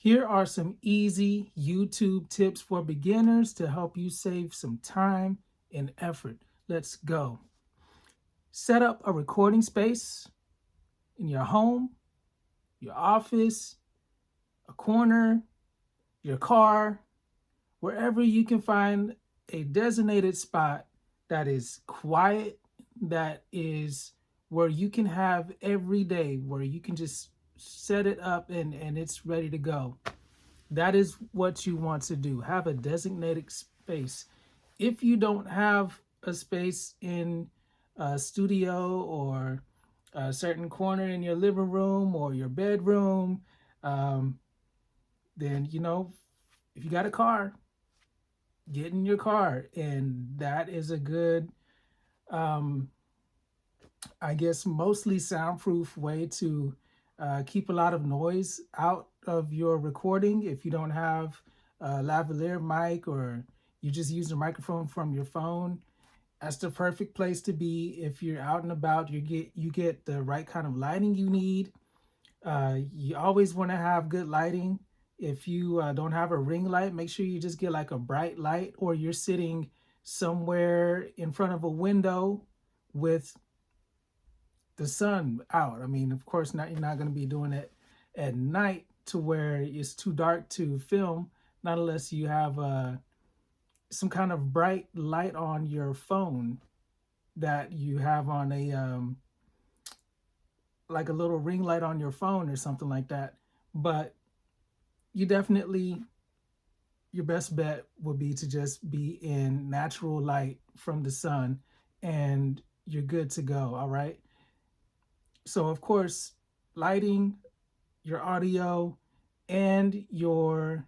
Here are some easy YouTube tips for beginners to help you save some time and effort. Let's go. Set up a recording space in your home, your office, a corner, your car, wherever you can find a designated spot that is quiet, that is where you can have every day, where you can just set it up and it's ready to go. That is what you want to do. Have a designated space. If you don't have a space in a studio or a certain corner in your living room or your bedroom, um, then, if you got a car, get in your car. And that is a good, um, I guess, mostly soundproof way to keep a lot of noise out of your recording. If you don't have a lavalier mic or you just use a microphone from your phone, that's the perfect place to be. If you're out and about, you get the right kind of lighting you need. You always want to have good lighting. If you don't have a ring light, make sure you just get like a bright light, or you're sitting somewhere in front of a window with the sun out. I mean, of course, you're not going to be doing it at night to where it's too dark to film, not unless you have some kind of bright light on your phone that you have on a like a little ring light on your phone or something like that. But you definitely, your best bet would be to just be in natural light from the sun, and you're good to go. All right. So, of course, lighting, your audio, and your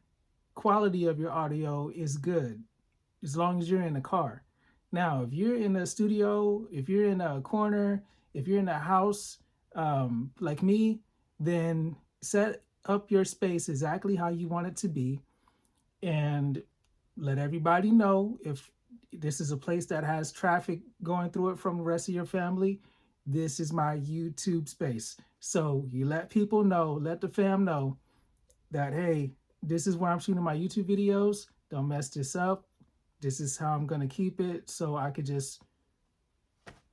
quality of your audio is good as long as you're in a car. Now, if you're in a studio, if you're in a corner, if you're in a house like me, then set up your space exactly how you want it to be and let everybody know. If this is a place that has traffic going through it from the rest of your family, this is my YouTube space. So you let people know, let the fam know that, hey, this is where I'm shooting my YouTube videos. Don't mess this up. This is how I'm going to keep it, so I could just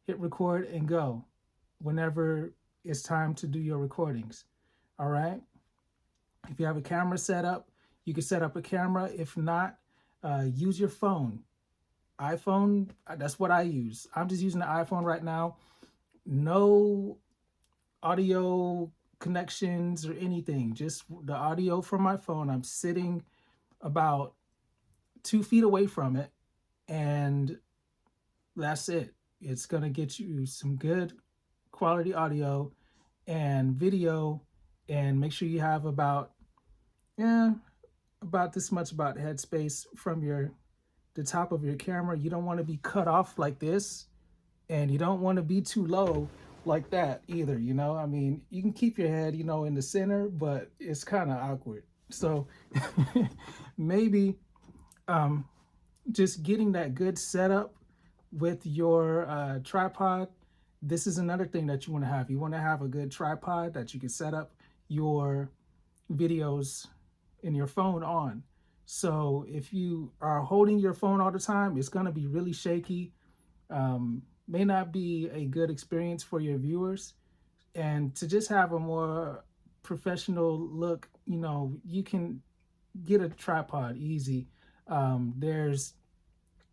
hit record and go whenever it's time to do your recordings. All right. If you have a camera set up, you can set up a camera. If not, use your phone. iPhone, that's what I use. I'm just using the iPhone right now. No audio connections or anything, just the audio from my phone. I'm sitting about 2 feet away from it, and that's it. It's going to get you some good quality audio and video, and make sure you have about this much about headspace from the top of your camera. You don't want to be cut off like this, and you don't want to be too low like that either. I mean, you can keep your head in the center, but it's kind of awkward. So maybe just getting that good setup with your tripod. This is another thing that you want to have. You want to have a good tripod that you can set up your videos in your phone on. So if you are holding your phone all the time, it's going to be really shaky. May not be a good experience for your viewers. And to just have a more professional look, you can get a tripod easy. There's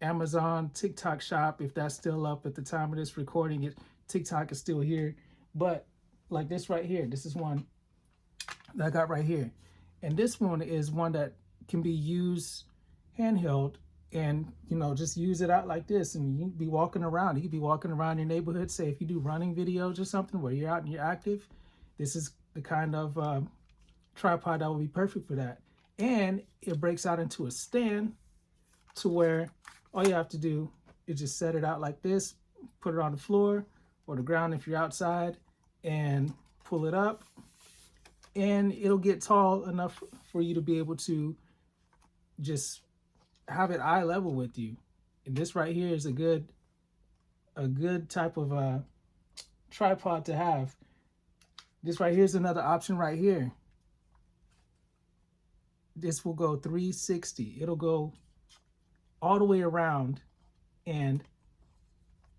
Amazon TikTok shop, if that's still up at the time of this recording. TikTok is still here, but like this right here, this is one that I got right here, and this one is one that can be used handheld, and just use it out like this, and you can be walking around. You can be walking around your neighborhood. Say if you do running videos or something where you're out and you're active, this is the kind of tripod that would be perfect for that. And it breaks out into a stand to where all you have to do is just set it out like this, put it on the floor or the ground if you're outside, and pull it up, and it'll get tall enough for you to be able to just have it eye level with you. And this right here is a good type of tripod to have. This right here is another option right here. this will go 360. It'll go all the way around and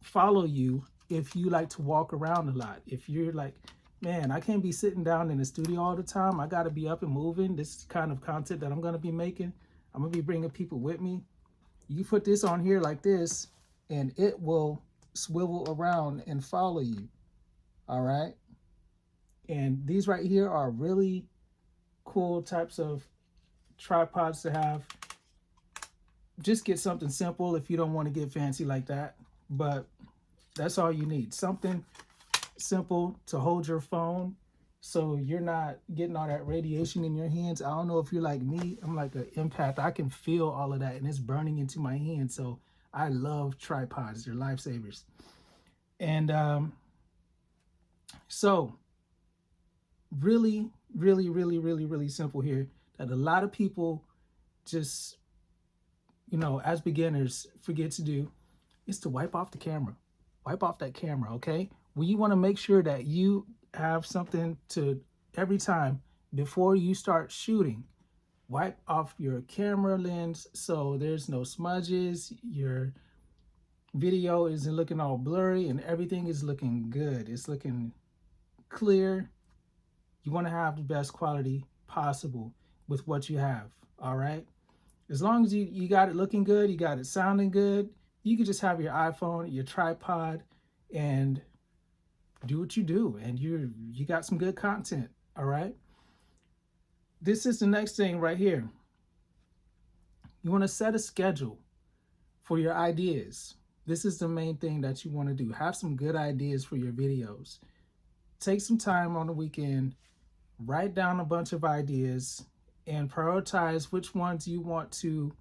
follow you if you like to walk around a lot. If you're like, man, I can't be sitting down in the studio all the time. I got to be up and moving. This is kind of content that I'm going to be making. I'm going to be bringing people with me. You put this on here like this, and it will swivel around and follow you. All right. And these right here are really cool types of tripods to have. Just get something simple if you don't want to get fancy like that. But that's all you need. Something simple to hold your phone so you're not getting all that radiation in your hands. I don't know if you're like me. I'm like an empath. I can feel all of that and it's burning into my hands. So I love tripods. They're lifesavers. And so really, really, really, really, really simple here that a lot of people just, as beginners forget to do is to wipe off the camera. Wipe off that camera, okay? Well, you want to make sure that you have something to every time before you start shooting. Wipe off your camera lens so there's no smudges, your video isn't looking all blurry, and everything is looking good. It's looking clear. You want to have the best quality possible with what you have, all right? As long as you got it looking good, you got it sounding good, you can just have your iPhone, your tripod, and do what you do, and you got some good content, all right? This is the next thing right here. You want to set a schedule for your ideas. This is the main thing that you want to do. Have some good ideas for your videos. Take some time on the weekend, write down a bunch of ideas, and prioritize which ones you want to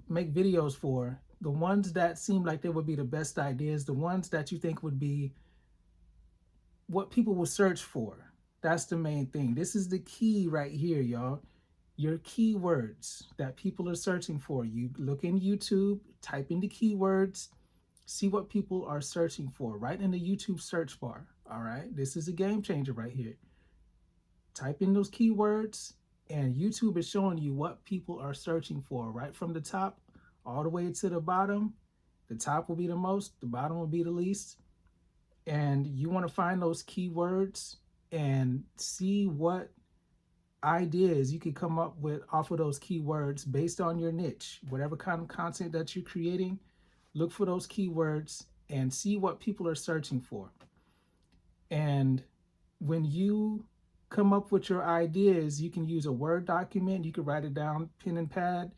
make videos for. The ones that seem like they would be the best ideas, the ones that you think would be what people will search for. That's the main thing. This is the key right here, y'all. Your keywords that people are searching for. You look in YouTube, type in the keywords, see what people are searching for right in the YouTube search bar. All right, this is a game changer right here. Type in those keywords, and YouTube is showing you what people are searching for right from the top all the way to the bottom. The top will be the most, the bottom will be the least. And you want to find those keywords and see what ideas you can come up with off of those keywords based on your niche. Whatever kind of content that you're creating, look for those keywords and see what people are searching for. And when you come up with your ideas, you can use a Word document, you can write it down, pen and pad,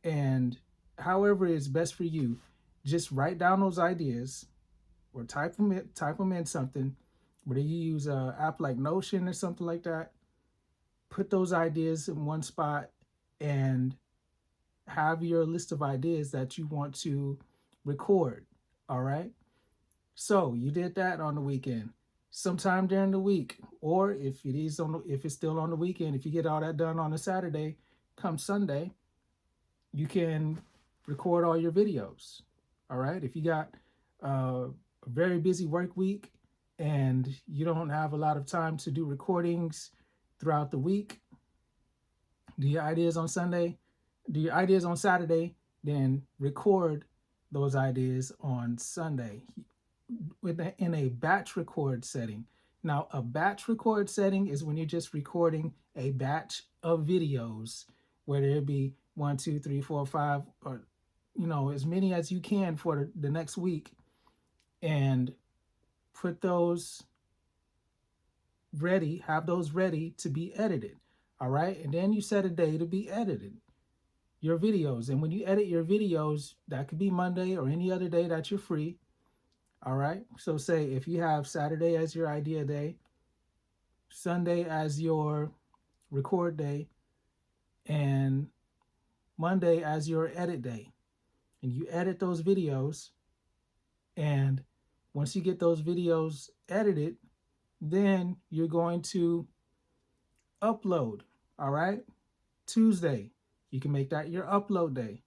and however is best for you, just write down those ideas or type them in something, whether you use an app like Notion or something like that. Put those ideas in one spot and have your list of ideas that you want to record, all right? So you did that on the weekend. Sometime during the week, or if it's still on the weekend, if you get all that done on a Saturday, come Sunday, you can record all your videos. All right. If you got a very busy work week and you don't have a lot of time to do recordings throughout the week, do your ideas on Saturday, then record those ideas on Sunday in a batch record setting. Now, a batch record setting is when you're just recording a batch of videos, whether it be 1, 2, 3, 4, 5, or as many as you can for the next week, and put those ready, have those ready to be edited. All right. And then you set a day to be edited your videos. And when you edit your videos, that could be Monday or any other day that you're free. All right. So say if you have Saturday as your idea day, Sunday as your record day, and Monday as your edit day, and you edit those videos. And once you get those videos edited, then you're going to upload. All right. Tuesday, you can make that your upload day.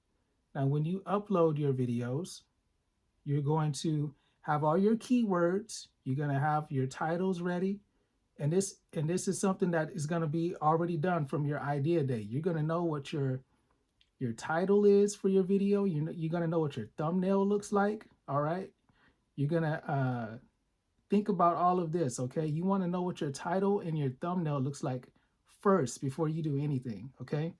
Now, when you upload your videos, you're going to have all your keywords. You're going to have your titles ready. And this is something that is going to be already done from your idea day. You're going to know what your title is for your video. You're going to know what your thumbnail looks like. All right. You're going to think about all of this. Okay. You want to know what your title and your thumbnail looks like first before you do anything. Okay.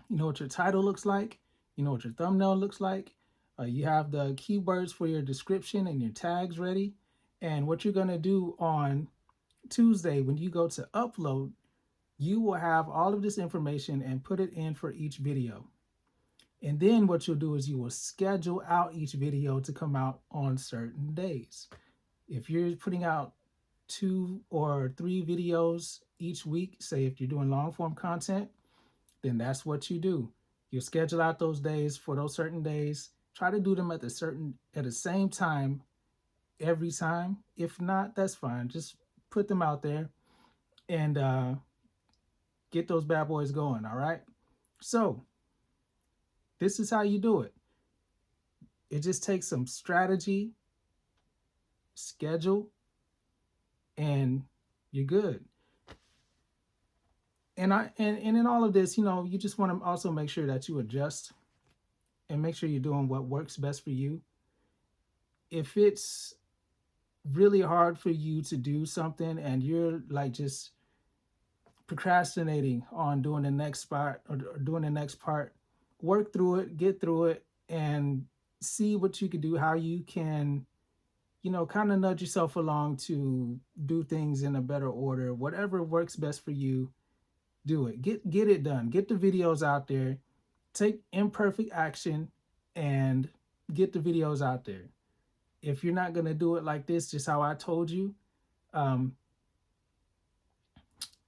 You know what your title looks like. You know what your thumbnail looks like. You have the keywords for your description and your tags ready. And what you're going to do on Tuesday when you go to upload, you will have all of this information and put it in for each video. And then what you'll do is you will schedule out each video to come out on certain days. If you're putting out 2 or 3 videos each week, say if you're doing long form content, then that's what you do. You schedule out those days for those certain days. Try to do them at the same time every time. If not, that's fine. Just put them out there and get those bad boys going. All right. So this is how you do it. It just takes some strategy, schedule, and you're good. And in all of this, you just want to also make sure that you adjust and make sure you're doing what works best for you. If it's really hard for you to do something and you're like just procrastinating on doing the next part or doing the next part, work through it, get through it, and see what you can do, how you can, kind of nudge yourself along to do things in a better order. Whatever works best for you, do it. Get it done. Get the videos out there. Take imperfect action and get the videos out there. If you're not going to do it like this, just how I told you,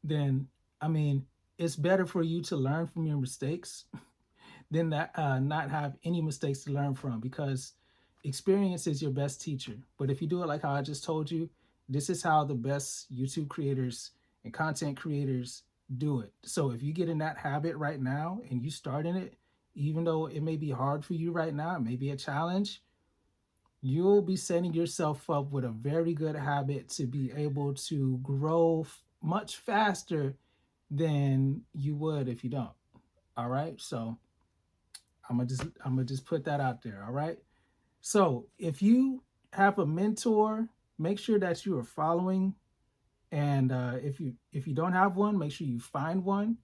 then, it's better for you to learn from your mistakes than that not have any mistakes to learn from, because experience is your best teacher. But if you do it like how I just told you, this is how the best YouTube creators and content creators do it. So if you get in that habit right now and you start in it, even though it may be hard for you right now, it may be a challenge, you'll be setting yourself up with a very good habit to be able to grow much faster than you would if you don't. All right. So I'm gonna just put that out there. All right. So if you have a mentor, make sure that you are following. And if you don't have one, make sure you find one.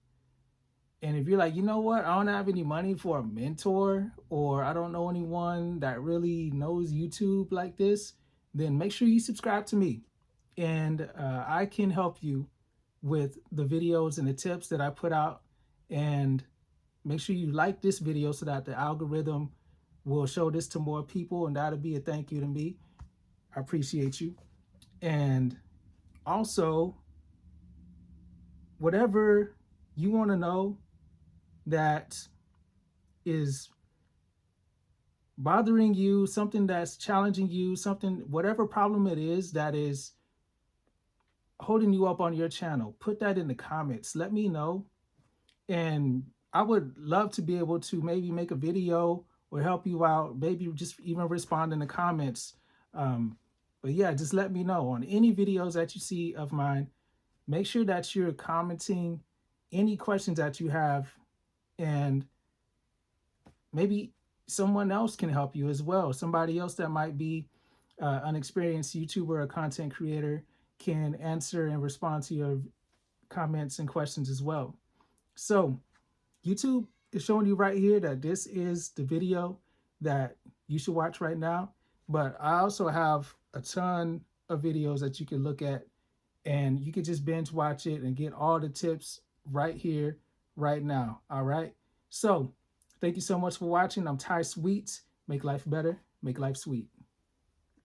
And if you're like, you know what, I don't have any money for a mentor, or I don't know anyone that really knows YouTube like this, then make sure you subscribe to me. And I can help you with the videos and the tips that I put out. And make sure you like this video so that the algorithm will show this to more people. And that'll be a thank you to me. I appreciate you. And also, whatever you want to know that is bothering you, something that's challenging you, whatever problem it is that is holding you up on your channel, put that in the comments. Let me know. And I would love to be able to maybe make a video or help you out, maybe just even respond in the comments. But yeah, just let me know on any videos that you see of mine. Make sure that you're commenting any questions that you have, and maybe someone else can help you as well. Somebody else that might be an experienced YouTuber or content creator can answer and respond to your comments and questions as well. So YouTube is showing you right here that this is the video that you should watch right now. But I also have a ton of videos that you can look at, and you can just binge watch it and get all the tips right here, right now. All right. So thank you so much for watching. I'm Ty Sweet. Make life better. Make life sweet.